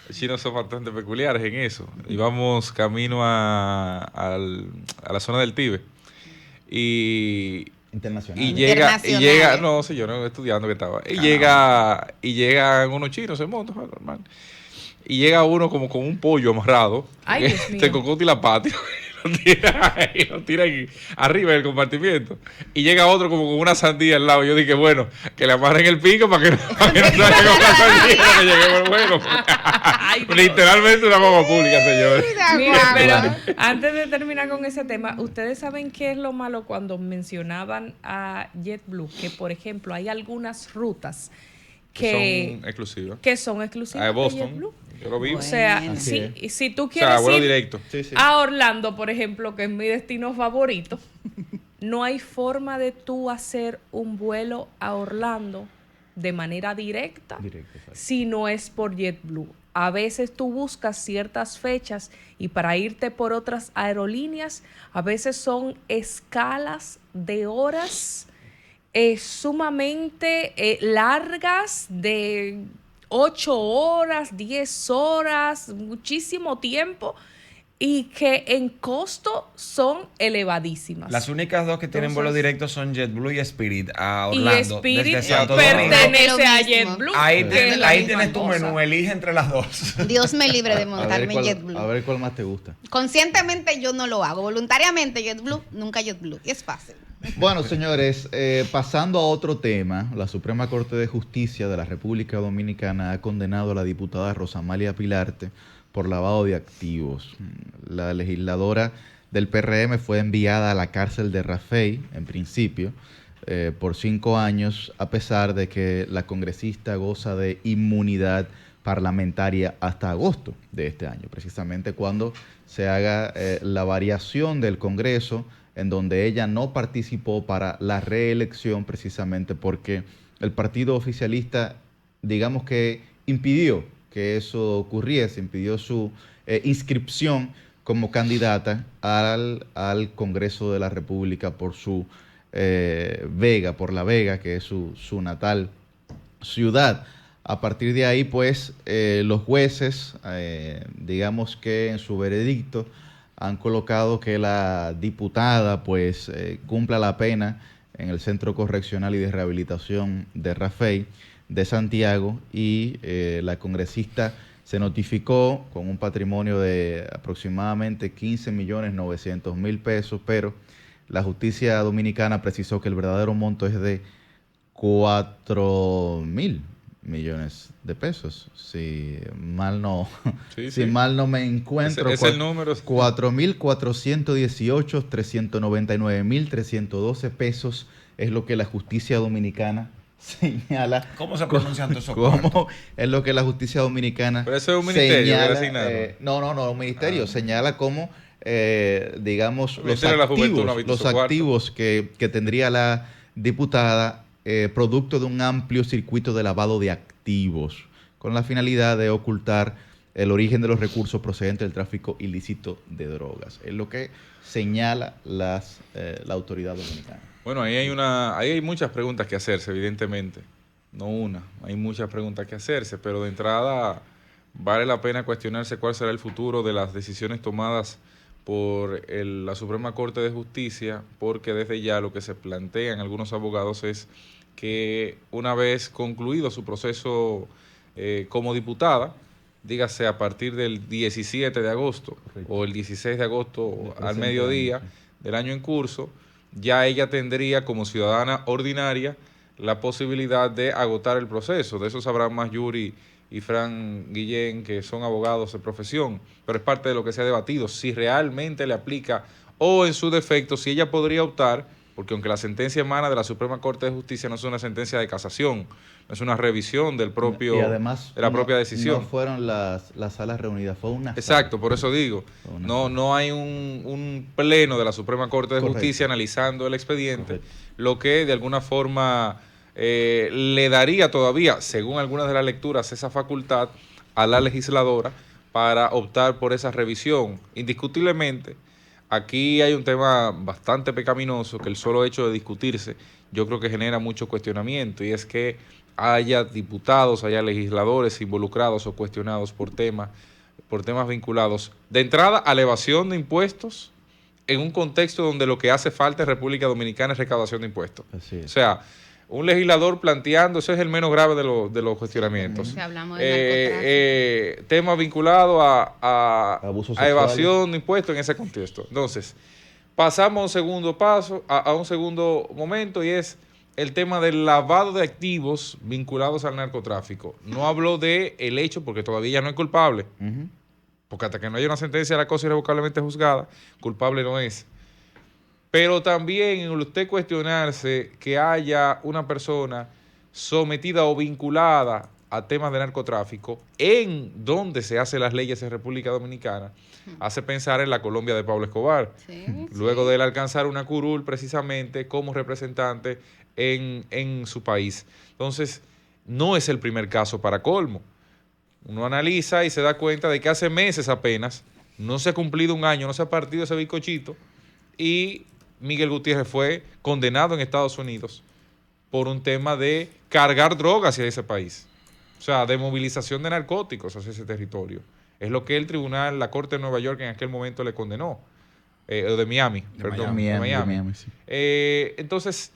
Los chinos son bastante peculiares en eso. Íbamos camino a la zona del Tíbet. Internacional. Y llega, Internacionales. no, sí, yo no estudiando que estaba. Y llegan unos chinos en moto, normal. Y llega uno como con un pollo amarrado. Ay, Dios mío. Se cocote y la pata. Y lo tira ahí, arriba del compartimiento. Y llega otro como con una sandía al lado. Yo dije, bueno, que le amarren el pico para que no salga con la sandía que lleguemos al vuelo. Ay, Dios. Literalmente una bomba pública, señores. Mira, pero Claro. antes de terminar con ese tema, ¿ustedes saben qué es lo malo cuando mencionaban a JetBlue? Que, por ejemplo, hay algunas rutas Son exclusivas. que son exclusivas A de Boston. JetBlue. Yo lo vi. O sea, Bueno. Así si tú O quieres sea, vuelo ir directo. Sí, sí. a Orlando, por ejemplo, que es mi destino favorito, no hay forma de tú hacer un vuelo a Orlando de manera directa Directo, exacto. si no es por JetBlue. A veces tú buscas ciertas fechas y para irte por otras aerolíneas, a veces son escalas de horas sumamente largas, de 8 horas, 10 horas, muchísimo tiempo. y que en costo son elevadísimas. Las únicas dos que tienen vuelos directos son JetBlue y Spirit a Orlando. Y Spirit desde Santo Domingo. pertenece a JetBlue. Ahí que tienes tu menú, elige entre las dos. Dios me libre de montarme en JetBlue. A ver cuál más te gusta. Conscientemente yo no lo hago. Voluntariamente JetBlue, nunca JetBlue. Y es fácil. Bueno, señores, pasando a otro tema, la Suprema Corte de Justicia de la República Dominicana ha condenado a la diputada Rosamalia Pilarte por lavado de activos. La legisladora del PRM fue enviada a la cárcel de Rafey, en principio, por 5 años, a pesar de que la congresista goza de inmunidad parlamentaria hasta agosto de este año, precisamente cuando se haga la variación del Congreso, en donde ella no participó para la reelección, precisamente porque el partido oficialista, digamos que impidió que eso ocurriese, impidió su inscripción como candidata al Congreso de la República por su Vega, por La Vega, que es su natal ciudad. A partir de ahí, pues, los jueces, digamos que en su veredicto, han colocado que la diputada, pues, cumpla la pena en el Centro Correccional y de Rehabilitación de Rafey de Santiago, y la congresista se notificó con un patrimonio de aproximadamente 15.900.000 pesos, pero la justicia dominicana precisó que el verdadero monto es de 4.000 millones de pesos. Si mal no, mal no me encuentro, es el número. 4.418.399.312 pesos es lo que la justicia dominicana señala. ¿Cómo se pronuncian todos esos ¿Cómo es lo que la justicia dominicana Pero eso es un ministerio señala? No, un ministerio señala como, digamos, los activos que tendría la diputada, producto de un amplio circuito de lavado de activos, con la finalidad de ocultar el origen de los recursos procedentes del tráfico ilícito de drogas. Es lo que señala la autoridad dominicana. Bueno, ahí hay muchas preguntas que hacerse, evidentemente. No una, hay muchas preguntas que hacerse, pero de entrada vale la pena cuestionarse cuál será el futuro de las decisiones tomadas por la Suprema Corte de Justicia, porque desde ya lo que se plantean algunos abogados es que una vez concluido su proceso como diputada, dígase a partir del 17 de agosto o el 16 de agosto al mediodía del año en curso, ya ella tendría como ciudadana ordinaria la posibilidad de agotar el proceso. De eso sabrán más Yuri y Fran Guillén, que son abogados de profesión, pero es parte de lo que se ha debatido, si realmente le aplica o en su defecto, si ella podría optar, porque aunque la sentencia emana de la Suprema Corte de Justicia, no es una sentencia de casación, no es una revisión del propio, y además, de la propia decisión. No fueron las salas reunidas, fue una Exacto, por eso digo, no hay un pleno de la Suprema Corte de Justicia analizando el expediente, lo que de alguna forma le daría todavía, según algunas de las lecturas, esa facultad a la legisladora para optar por esa revisión. Indiscutiblemente, aquí hay un tema bastante pecaminoso que el solo hecho de discutirse yo creo que genera mucho cuestionamiento, y es que haya diputados, haya legisladores involucrados o cuestionados por temas vinculados de entrada a la evasión de impuestos en un contexto donde lo que hace falta en República Dominicana es recaudación de impuestos. Así es. O sea, un legislador planteando, ese es el menos grave de los cuestionamientos. Si hablamos de temas vinculados a evasión de impuestos en ese contexto. Entonces, pasamos a un segundo paso, a un segundo momento, y es el tema del lavado de activos vinculados al narcotráfico. No habló de el hecho porque todavía no es culpable. Porque hasta que no haya una sentencia de la cosa irrevocablemente juzgada, culpable no es. Pero también usted cuestionarse que haya una persona sometida o vinculada a temas de narcotráfico en donde se hacen las leyes en República Dominicana, hace pensar en la Colombia de Pablo Escobar. Luego de él alcanzar una curul precisamente como representante en su país. Entonces, no es el primer caso para colmo. Uno analiza y se da cuenta de que hace meses apenas, no se ha cumplido un año, no se ha partido ese bizcochito, y Miguel Gutiérrez fue condenado en Estados Unidos por un tema de cargar drogas hacia ese país. O sea, de movilización de narcóticos hacia ese territorio. Es lo que el tribunal, la Corte de Nueva York en aquel momento le condenó. O de Miami, perdón. De Miami. Sí. Entonces,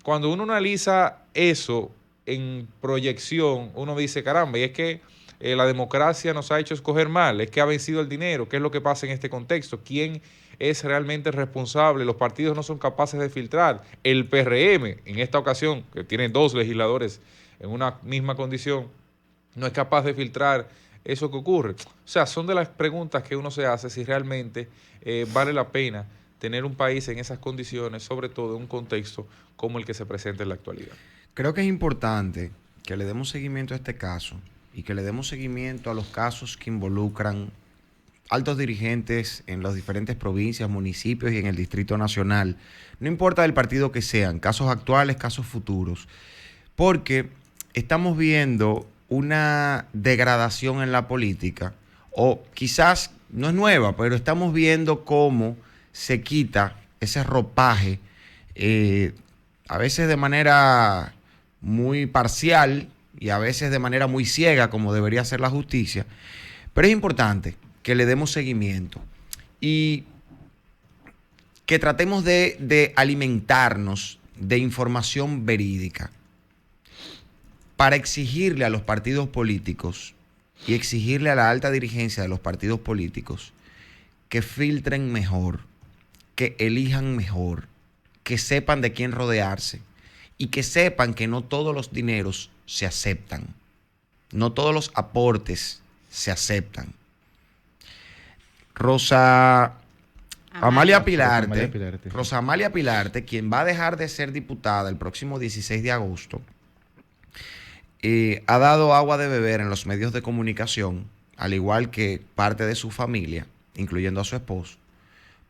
cuando uno analiza eso en proyección, uno dice, caramba, y es que la democracia nos ha hecho escoger mal, es que ha vencido el dinero, ¿qué es lo que pasa en este contexto? ¿Quién es realmente responsable? Los partidos no son capaces de filtrar. El PRM, en esta ocasión, que tiene 2 legisladores en una misma condición, no es capaz de filtrar eso que ocurre. O sea, son de las preguntas que uno se hace si realmente vale la pena tener un país en esas condiciones, sobre todo en un contexto como el que se presenta en la actualidad. Creo que es importante que le demos seguimiento a este caso y que le demos seguimiento a los casos que involucran altos dirigentes en las diferentes provincias, municipios y en el Distrito Nacional. No importa del partido que sean, casos actuales, casos futuros, porque estamos viendo una degradación en la política, o quizás no es nueva, pero estamos viendo cómo se quita ese ropaje, a veces de manera muy parcial y a veces de manera muy ciega, como debería ser la justicia. Pero es importante que le demos seguimiento y que tratemos de alimentarnos de información verídica para exigirle a los partidos políticos y exigirle a la alta dirigencia de los partidos políticos que filtren mejor, que elijan mejor, que sepan de quién rodearse y que sepan que no todos los dineros se aceptan, no todos los aportes se aceptan. Rosa Amalia Pilarte, quien va a dejar de ser diputada el próximo 16 de agosto, ha dado agua de beber en los medios de comunicación, al igual que parte de su familia, incluyendo a su esposo,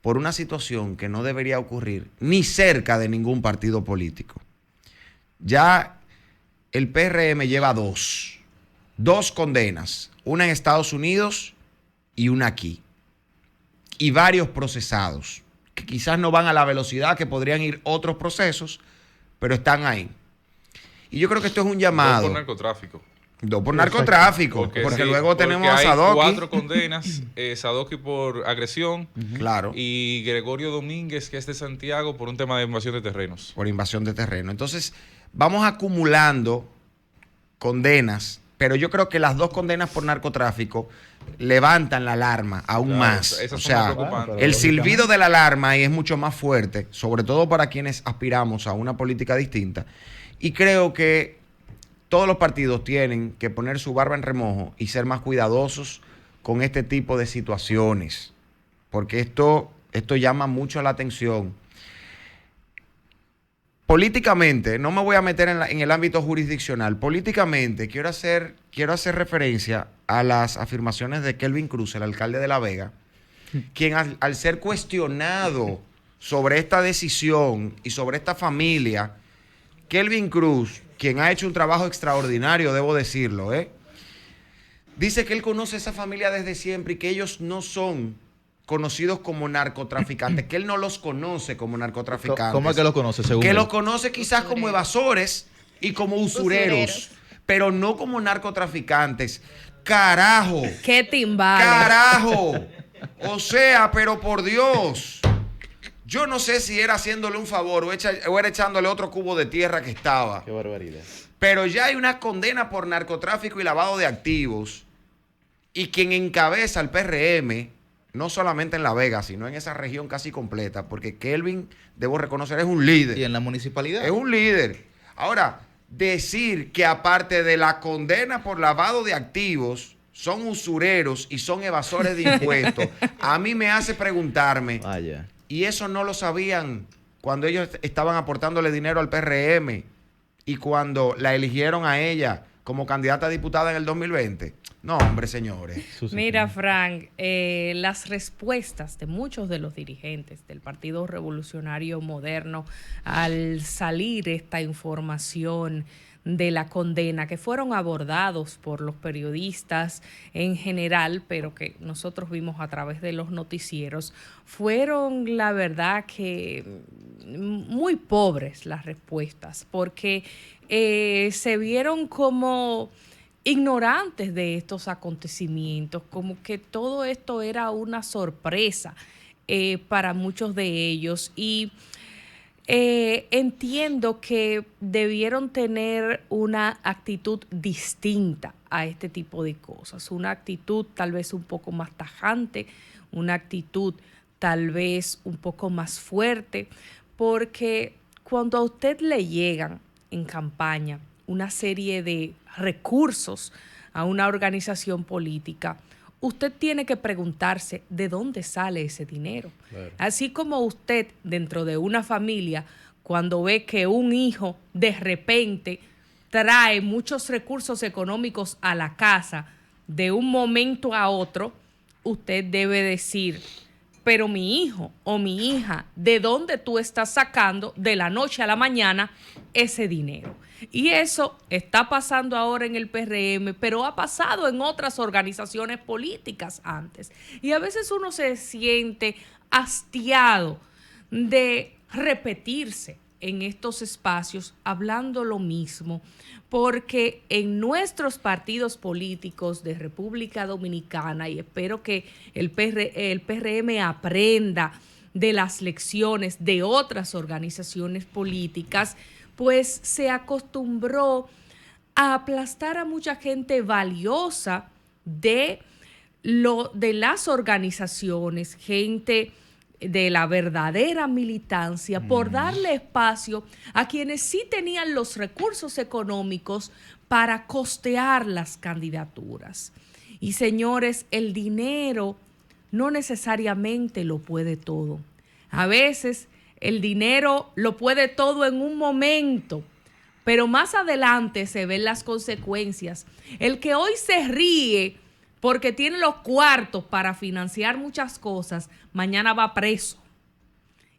por una situación que no debería ocurrir ni cerca de ningún partido político. Ya el PRM lleva dos condenas, una en Estados Unidos y una aquí, y varios procesados, que quizás no van a la velocidad que podrían ir otros procesos, pero están ahí. Y yo creo que esto es un llamado. 2 por narcotráfico. 2 por narcotráfico, porque luego tenemos a Sadoki. Hay 4 condenas, Sadoki por agresión, claro, y Gregorio Domínguez, que es de Santiago, por un tema de invasión de terrenos. Por invasión de terreno. Entonces, vamos acumulando condenas, pero yo creo que las 2 condenas por narcotráfico levantan la alarma aún más. O sea, el silbido de la alarma ahí es mucho más fuerte, sobre todo para quienes aspiramos a una política distinta. Y creo que todos los partidos tienen que poner su barba en remojo y ser más cuidadosos con este tipo de situaciones, porque esto llama mucho la atención. Políticamente, no me voy a meter en el ámbito jurisdiccional, políticamente quiero hacer referencia a las afirmaciones de Kelvin Cruz, el alcalde de La Vega, quien al ser cuestionado sobre esta decisión y sobre esta familia, Kelvin Cruz, quien ha hecho un trabajo extraordinario, debo decirlo, dice que él conoce a esa familia desde siempre y que ellos no son conocidos como narcotraficantes, que él no los conoce como narcotraficantes. ¿Cómo es que los conoce, según él? Que los conoce quizás como evasores y como usureros, pero no como narcotraficantes. ¡Carajo! ¡Qué timbal! ¡Carajo! O sea, pero por Dios, yo no sé si era haciéndole un favor o era echándole otro cubo de tierra que estaba. ¡Qué barbaridad! Pero ya hay una condena por narcotráfico y lavado de activos, y quien encabeza el PRM, no solamente en La Vega, sino en esa región casi completa, porque Kelvin, debo reconocer, es un líder. ¿Y en la municipalidad? Es un líder. Ahora, decir que aparte de la condena por lavado de activos, son usureros y son evasores de impuestos, a mí me hace preguntarme, vaya, ¿y eso no lo sabían cuando ellos estaban aportándole dinero al PRM y cuando la eligieron a ella como candidata a diputada en el 2020? No, hombre, señores. Mira, Frank, las respuestas de muchos de los dirigentes del Partido Revolucionario Moderno al salir esta información de la condena, que fueron abordados por los periodistas en general, pero que nosotros vimos a través de los noticieros, fueron, la verdad, que muy pobres las respuestas, porque se vieron como ignorantes de estos acontecimientos, como que todo esto era una sorpresa para muchos de ellos. Y entiendo que debieron tener una actitud distinta a este tipo de cosas, una actitud tal vez un poco más tajante, una actitud tal vez un poco más fuerte, porque cuando a usted le llegan en campaña una serie de recursos a una organización política, usted tiene que preguntarse de dónde sale ese dinero. Claro. Así como usted dentro de una familia, cuando ve que un hijo de repente trae muchos recursos económicos a la casa de un momento a otro, usted debe decir, pero mi hijo o mi hija, ¿de dónde tú estás sacando de la noche a la mañana ese dinero? Y eso está pasando ahora en el PRM, pero ha pasado en otras organizaciones políticas antes. Y a veces uno se siente hastiado de repetirse en estos espacios hablando lo mismo, porque en nuestros partidos políticos de República Dominicana, y espero que el PRM aprenda de las lecciones de otras organizaciones políticas, pues se acostumbró a aplastar a mucha gente valiosa de las organizaciones, gente de la verdadera militancia, por darle espacio a quienes sí tenían los recursos económicos para costear las candidaturas. Y señores, el dinero no necesariamente lo puede todo. A veces el dinero lo puede todo en un momento, pero más adelante se ven las consecuencias. El que hoy se ríe porque tiene los cuartos para financiar muchas cosas, mañana va preso.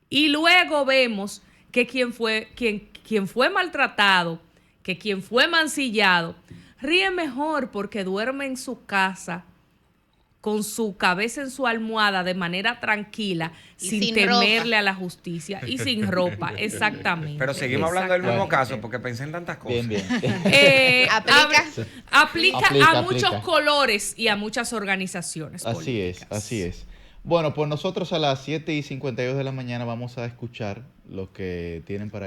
Y luego vemos que quien fue maltratado, que quien fue mancillado, ríe mejor porque duerme en su casa con su cabeza en su almohada de manera tranquila, sin temerle a la justicia y sin ropa, exactamente. Pero seguimos hablando del mismo caso porque pensé en tantas cosas. Bien. Aplica a muchos colores y a muchas organizaciones políticas. Así es. Bueno, pues nosotros a las 7:52 de la mañana vamos a escuchar lo que tienen para